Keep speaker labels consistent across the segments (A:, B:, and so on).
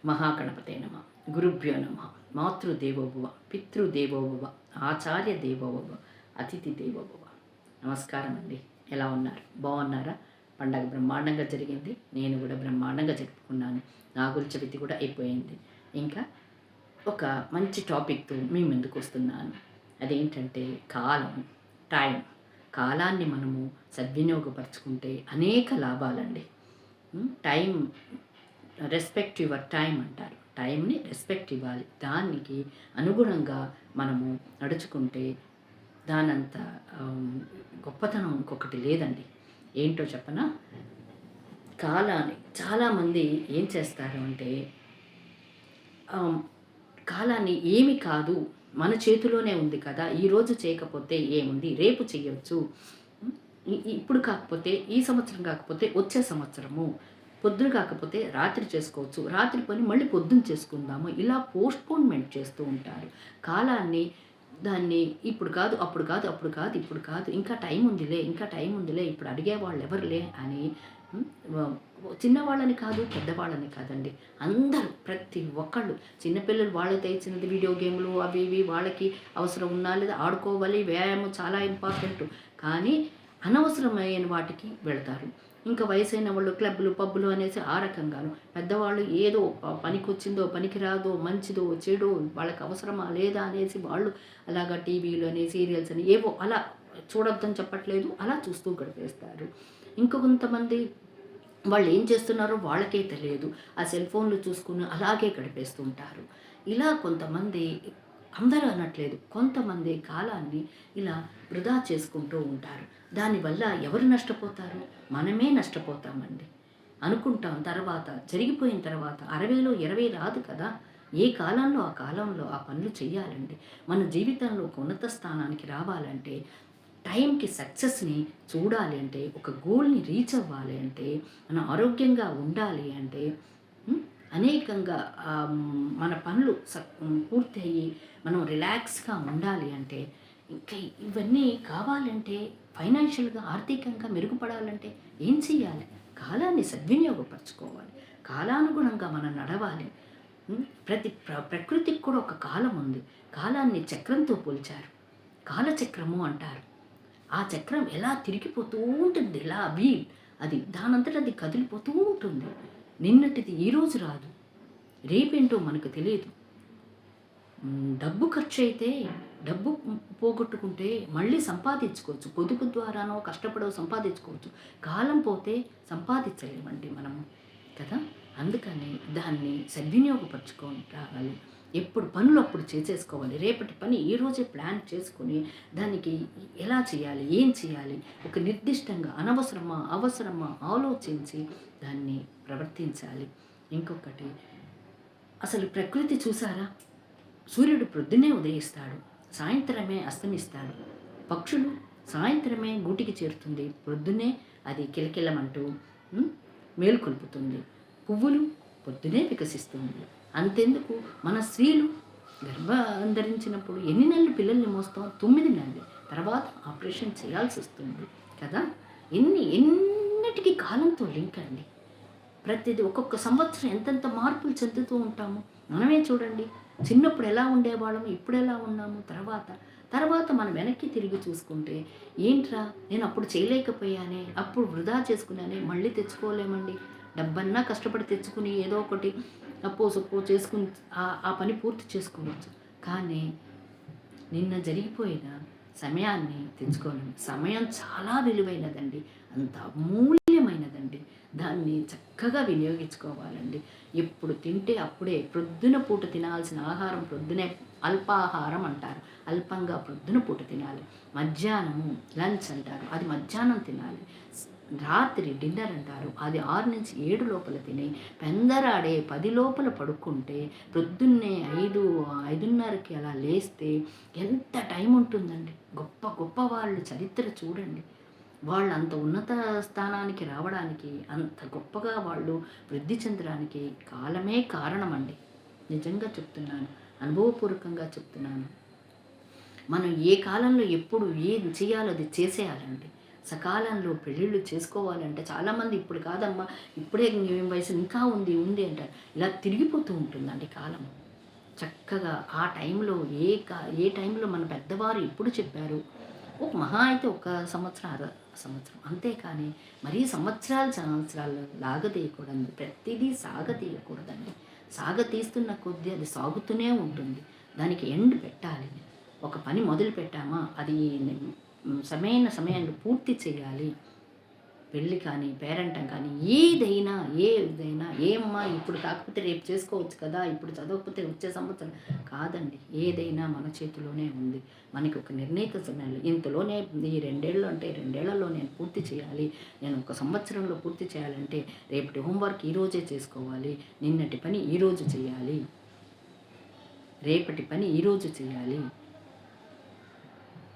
A: మహాగణపతే నమ. గురుభ్యో నమ. మాతృదేవోభవ, పితృదేవోభవ, ఆచార్య దేవోభవ, అతిథి దేవోభవ. నమస్కారం అండి. ఎలా ఉన్నారు? బాగున్నారా? పండగ బ్రహ్మాండంగా జరిగింది. నేను కూడా బ్రహ్మాండంగా జరుపుకున్నాను. నాగుల చవితి కూడా అయిపోయింది. ఇంకా ఒక మంచి టాపిక్తో మీ ముందుకు వస్తున్నాను. అదేంటంటే టైం. కాలాన్ని మనము సద్వినియోగపరచుకుంటే అనేక లాభాలండి. టైం, రెస్పెక్ట్ యువర్ టైం అంటారు. టైంని రెస్పెక్ట్ ఇవ్వాలి. దానికి అనుగుణంగా మనము నడుచుకుంటే దానంత గొప్పతనం ఇంకొకటి లేదండి. ఏంటో చెప్పనా? కాలాన్ని చాలామంది ఏం చేస్తారు అంటే, కాలాన్ని ఏమి కాదు, మన చేతిలోనే ఉంది కదా, ఈరోజు చేయకపోతే ఏముంది, రేపు చేయొచ్చు, ఇప్పుడు కాకపోతే ఈ సంవత్సరం కాకపోతే వచ్చే సంవత్సరము, పొద్దున కాకపోతే రాత్రి చేసుకోవచ్చు, రాత్రి పని మళ్ళీ పొద్దున చేసుకుందాము, ఇలా పోస్ట్పోన్మెంట్ చేస్తూ ఉంటారు కాలాన్ని. దాన్ని ఇప్పుడు కాదు, అప్పుడు కాదు, అప్పుడు కాదు, ఇప్పుడు కాదు, ఇంకా టైం ఉందిలే, ఇప్పుడు అడిగే వాళ్ళు ఎవరులే అని చిన్నవాళ్ళని కాదు, పెద్దవాళ్ళని కాదండి, అందరూ ప్రతి ఒక్కళ్ళు, చిన్నపిల్లలు వాళ్ళకి తెచ్చినది వీడియో గేమ్లు అవి ఇవి వాళ్ళకి అవసరం ఉన్నా లేదా ఆడుకోవాలి, వ్యాయామం చాలా ఇంపార్టెంట్, కానీ అనవసరమైన వాటికి వెళ్తారు. ఇంకా వయసైన వాళ్ళు క్లబ్లు పబ్బులు అనేసి ఆ రకంగాను, పెద్దవాళ్ళు ఏదో పనికి వచ్చిందో పనికి రాదో, మంచిదో చెడో, వాళ్ళకి అవసరమా లేదా అనేసి వాళ్ళు అలాగా టీవీలు అని సీరియల్స్ అని ఏవో అలా చూడొద్దని చెప్పట్లేదు, అలా చూస్తూ గడిపేస్తారు. ఇంకొంతమంది వాళ్ళు ఏం చేస్తున్నారో వాళ్ళకే తెలియదు, ఆ సెల్ ఫోన్లు చూసుకుని అలాగే గడిపేస్తుంటారు. ఇలా కొంతమంది, అందరూ అనట్లేదు, కొంతమంది కాలాన్ని ఇలా వృధా చేసుకుంటూ ఉంటారు. దానివల్ల ఎవరు నష్టపోతారు? మనమే నష్టపోతామండి. అనుకుంటాం, తర్వాత జరిగిపోయిన తర్వాత 60లో 20 రాదు కదా. ఏ కాలంలో ఆ కాలంలో ఆ పనులు చేయాలండి. మన జీవితంలో ఒక ఉన్నత స్థానానికి రావాలంటే, టైంకి సక్సెస్ని చూడాలి అంటే, ఒక గోల్ని రీచ్ అవ్వాలి అంటే, మనం ఆరోగ్యంగా ఉండాలి అంటే, అనేకంగా మన పనులు పూర్తి అయ్యి మనం రిలాక్స్గా ఉండాలి అంటే, ఇంకా ఇవన్నీ కావాలంటే, ఫైనాన్షియల్గా ఆర్థికంగా మెరుగుపడాలంటే ఏం చేయాలి? కాలాన్ని సద్వినియోగపరచుకోవాలి. కాలానుగుణంగా మనం నడవాలి. ప్రకృతికి కూడా ఒక కాలం ఉంది. కాలాన్ని చక్రంతో పోల్చారు. కాలచక్రము అంటారు. ఆ చక్రం ఎలా తిరిగిపోతూ ఉంటుంది, ఇలా అది దానంతట అది కదిలిపోతూ ఉంటుంది. నిన్నటిది ఈరోజు రాదు, రేపేంటో మనకు తెలియదు. డబ్బు ఖర్చు అయితే, డబ్బు పోగొట్టుకుంటే మళ్ళీ సంపాదించుకోవచ్చు, పొదుపు ద్వారానో కష్టపడో సంపాదించుకోవచ్చు. కాలం పోతే సంపాదించలేమండి మనము కదా. అందుకని దాన్ని సద్వినియోగపరచుకోవాలి. ఎప్పుడు పనులు అప్పుడు చేసేసుకోవాలి. రేపటి పని ఈరోజే ప్లాన్ చేసుకొని దానికి ఎలా చేయాలి, ఏం చేయాలి, ఒక నిర్దిష్టంగా అవసరమా ఆలోచించి దాన్ని ప్రవర్తించాలి. ఇంకొకటి, అసలు ప్రకృతి చూసారా? సూర్యుడు ప్రొద్దునే ఉదయిస్తాడు, సాయంత్రమే అస్తమిస్తాడు. పక్షులు సాయంత్రమే గూటికి చేరుతుంది, ప్రొద్దునే అది కిలకిలమంటూ మేలుకొల్పుతుంది. పువ్వులు పొద్దునే వికసిస్తుంది. అంతెందుకు, మన స్త్రీలు గర్భంధరించినప్పుడు ఎన్ని నెలలు పిల్లల్ని మోస్తాం? 9 నెలలు. తర్వాత ఆపరేషన్ చేయాల్సి వస్తుంది కదా. ఎన్నిటికీ కాలంతో లింక్ అండి. ప్రతిదీ ఒక్కొక్క సంవత్సరం ఎంతెంత మార్పులు చెందుతూ ఉంటాము. మనమే చూడండి, చిన్నప్పుడు ఎలా ఉండేవాళ్ళము, ఇప్పుడు ఎలా ఉన్నాము, తర్వాత మనం వెనక్కి తిరిగి చూసుకుంటే, ఏంట్రా నేను అప్పుడు చేయలేకపోయానే, అప్పుడు వృధా చేసుకున్నానే, మళ్ళీ తెచ్చుకోలేమండి. డబ్బన్నా కష్టపడి తెచ్చుకుని ఏదో ఒకటి సొప్పో చేసుకుని ఆ పని పూర్తి చేసుకోవచ్చు. కానీ నిన్న జరిగిపోయిన సమయాన్ని తెచ్చుకోలేము. సమయం చాలా విలువైనదండి, అంత అమూల్యమైనదండి. దాన్ని చక్కగా వినియోగించుకోవాలండి. ఎప్పుడు తింటే అప్పుడే, ప్రొద్దున పూట తినాల్సిన ఆహారం ప్రొద్దునే అల్పాహారం అంటారు. అల్పంగా ప్రొద్దున పూట తినాలి. మధ్యాహ్నము లంచ్ అంటారు, అది మధ్యాహ్నం తినాలి. రాత్రి డిన్నర్ అంటారు, అది 6 నుంచి 7 లోపల తిని పెందరాడే 10 లోపల పడుకుంటే, ప్రొద్దున్నే 5:30కి అలా లేస్తే ఎంత టైం ఉంటుందండి. గొప్ప వాళ్ళు చరిత్ర చూడండి. వాళ్ళు అంత ఉన్నత స్థానానికి రావడానికి, అంత గొప్పగా వాళ్ళు వృద్ధి చెందడానికి కాలమే కారణమండి. నిజంగా చెప్తున్నాను, అనుభవపూర్వకంగా చెప్తున్నాను. మనం ఏ కాలంలో ఎప్పుడు ఏం చేయాలో అది చేసేయాలండి. సకాలంలో పెళ్ళిళ్ళు చేసుకోవాలంటే చాలామంది ఇప్పుడు కాదమ్మా, ఇప్పుడే ఏం వయసు ఇంకా ఉంది అంటారు. ఇలా తిరిగిపోతూ ఉంటుందండి కాలం. చక్కగా ఆ టైంలో ఏ టైంలో మన పెద్దవారు ఎప్పుడు చెప్పారు, ఒక మహా అయితే ఒక సంవత్సరం, సంవత్సరం అంతేకాని మరీ సంవత్సరాలు లాగదీయకూడదు. ప్రతిదీ సాగతీయకూడదండి. సాగతీస్తున్న కొద్దీ అది సాగుతూనే ఉంటుంది. దానికి ఎండ్ పెట్టాలి. ఒక పని మొదలు పెట్టామా అది సరైన సమయాన్ని పూర్తి చేయాలి. పెళ్ళి కానీ, పేరంటం కానీ ఏదైనా ఏమ్మా ఇప్పుడు కాకపోతే రేపు చేసుకోవచ్చు కదా, ఇప్పుడు చదవకపోతే వచ్చే సంవత్సరం కాదండి. ఏదైనా మన చేతిలోనే ఉంది. మనకి ఒక నిర్ణీత సమయంలో ఇంతలోనే ఈ 2 ఏళ్ళు అంటే 2 ఏళ్లలో నేను పూర్తి చేయాలి, నేను ఒక సంవత్సరంలో పూర్తి చేయాలంటే రేపటి హోంవర్క్ ఈరోజే చేసుకోవాలి, నిన్నటి పని ఈరోజు చేయాలి, రేపటి పని ఈరోజు చేయాలి,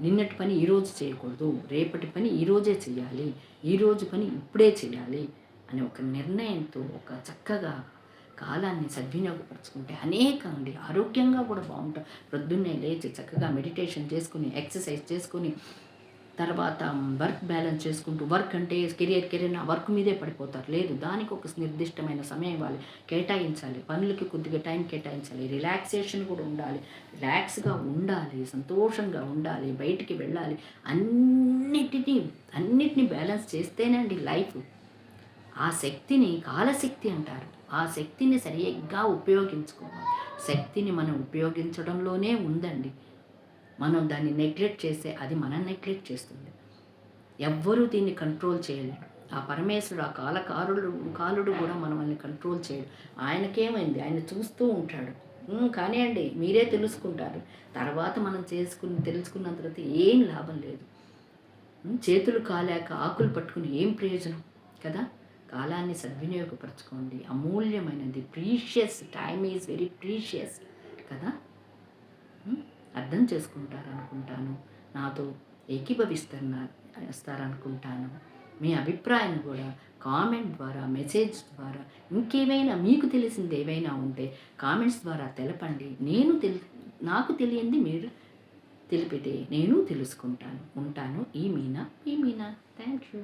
A: నిన్నటి పని ఈరోజు చేయకూడదు, రేపటి పని ఈరోజే చేయాలి, ఈరోజు పని ఇప్పుడే చేయాలి అని ఒక నిర్ణయంతో ఒక చక్కగా కాలాన్ని సద్వినియోగపరుచుకుంటే అనేకంగా ఆరోగ్యంగా కూడా బాగుంటాం. ప్రొద్దున్నే లేచి చక్కగా మెడిటేషన్ చేసుకుని, ఎక్సర్సైజ్ చేసుకుని, తర్వాత వర్క్ బ్యాలెన్స్ చేసుకుంటూ, వర్క్ అంటే కెరియర్ ఆ వర్క్ మీదే పడిపోతారు. లేదు, దానికి ఒక నిర్దిష్టమైన సమయం ఇవ్వాలి, కేటాయించాలి, పనులకి కొద్దిగా టైం కేటాయించాలి, రిలాక్సేషన్ కూడా ఉండాలి, రిలాక్స్గా ఉండాలి, సంతోషంగా ఉండాలి, బయటికి వెళ్ళాలి. అన్నిటినీ బ్యాలెన్స్ చేస్తేనే అండి లైఫ్. ఆ శక్తిని కాలశక్తి అంటారు. ఆ శక్తిని సరిగ్గా ఉపయోగించుకోవాలి. శక్తిని మనం ఉపయోగించడంలోనే ఉందండి. మనం దాన్ని నెగ్లెక్ట్ చేస్తే అది మనం నెగ్లెక్ట్ చేస్తుంది. ఎవ్వరూ దీన్ని కంట్రోల్ చేయలేరు. ఆ పరమేశ్వరుడు, ఆ కాలుడు కూడా మనల్ని కంట్రోల్ చేయడు. ఆయనకేమైంది, ఆయన చూస్తూ ఉంటాడు. కానీ అండి మీరే తెలుసుకుంటారు. తర్వాత మనం తెలుసుకున్న తర్వాత ఏం లాభం లేదు. చేతులు కాలేక ఆకులు పట్టుకుని ఏం ప్రయోజనం కదా. కాలాన్ని సద్వినియోగపరచుకోండి. అమూల్యమైనది, precious. Time is very precious కదా. అర్థం చేసుకుంటారనుకుంటాను, నాతో ఏకీభవిస్తారనుకుంటాను. మీ అభిప్రాయాన్ని కూడా కామెంట్ ద్వారా, మెసేజ్ ద్వారా, ఇంకేమైనా మీకు తెలిసింది ఏవైనా ఉంటే కామెంట్స్ ద్వారా తెలపండి. నాకు తెలియంది మీరు తెలిపితే నేను తెలుసుకుంటాను. ఉంటాను. ఈ మీనా. Thank you.